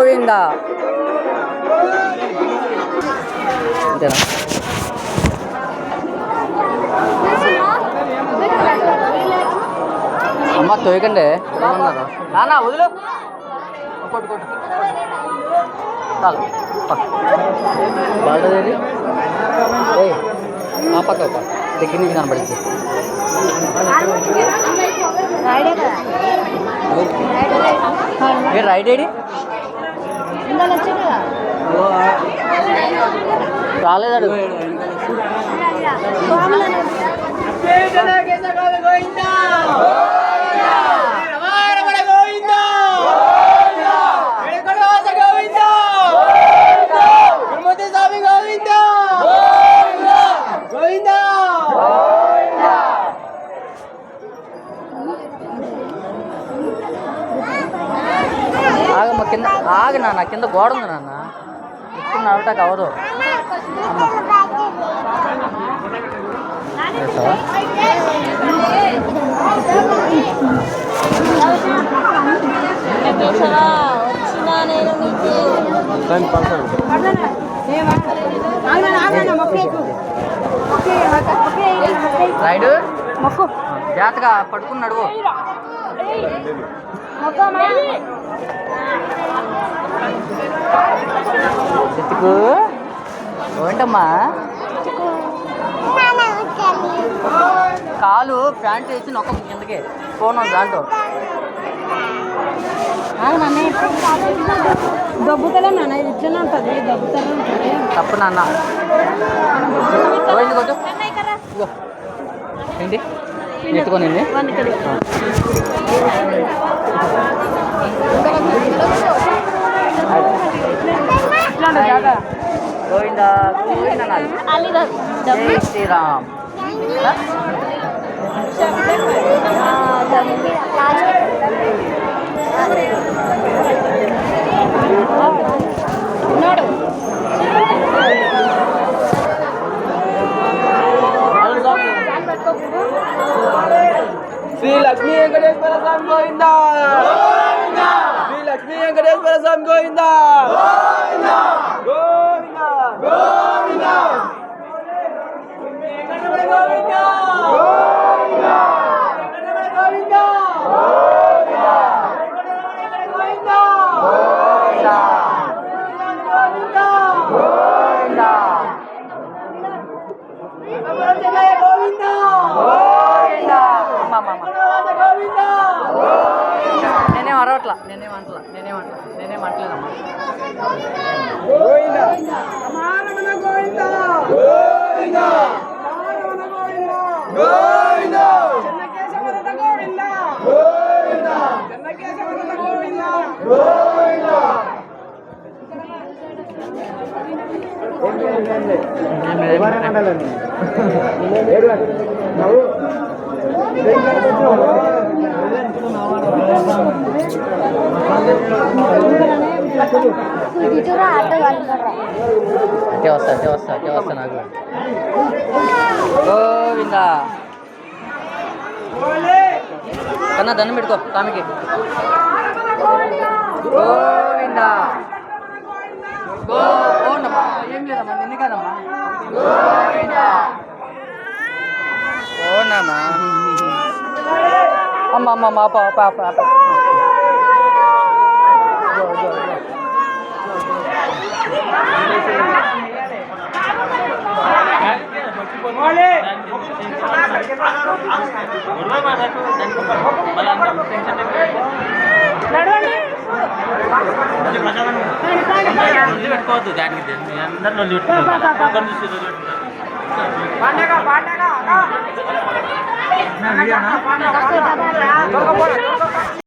గోవింద. అంతేనా? అమ్మ తోయకండి ఏమన్నారు నాన్న వదులు కొట్టు చాలు బాగుంటుంది ఏ ఆ పక్క దగ్గర నుంచి కనపడింది ఏ రైట్ ఏడి రాలేదాడు ఆగమ్మ కింద ఆగు నాన్న కింద గోడ ఉంది నాన్న ఇప్పుడు నడవటానికి అవదు రైడు జాతగా పట్టుకుని నడువు చెట్టుకు ఏంటమ్మా కాలు ప్యాంట్ వేసి నొక్క కిందకి ఫోన్ దాంట్లో దబ్బుతలే నాన్న ఇది ఇట్లనే ఉంటుంది దబ్బుతలే ఉంటుంది తప్పు నాన్న పోయింది కొంచెం ఏంటి నెట్టుకోనండి గోవిందా జై శ్రీరామ్ శ్రీ లక్ష్మీ వెంకటేశ్వర స్వామి గోవిందా శ్రీ లక్ష్మీ వెంకటేశ్వర స్వామి గోవిందా నేనేం అరవట్లా నేనేం అంటలేదమ్మా అటే వస్తా నాకు గోవిందా కన్నా దండం పెట్టుకో స్వామికి గోవిందా గోవిందమ్మా ఏం లేదమ్మా నిన్ను కదమ్మా గోవిందా ఓ నాన్న అమ్మ పాప పెట్టుకోవద్దు దానికి అందరిలో పెట్టుకోవాలి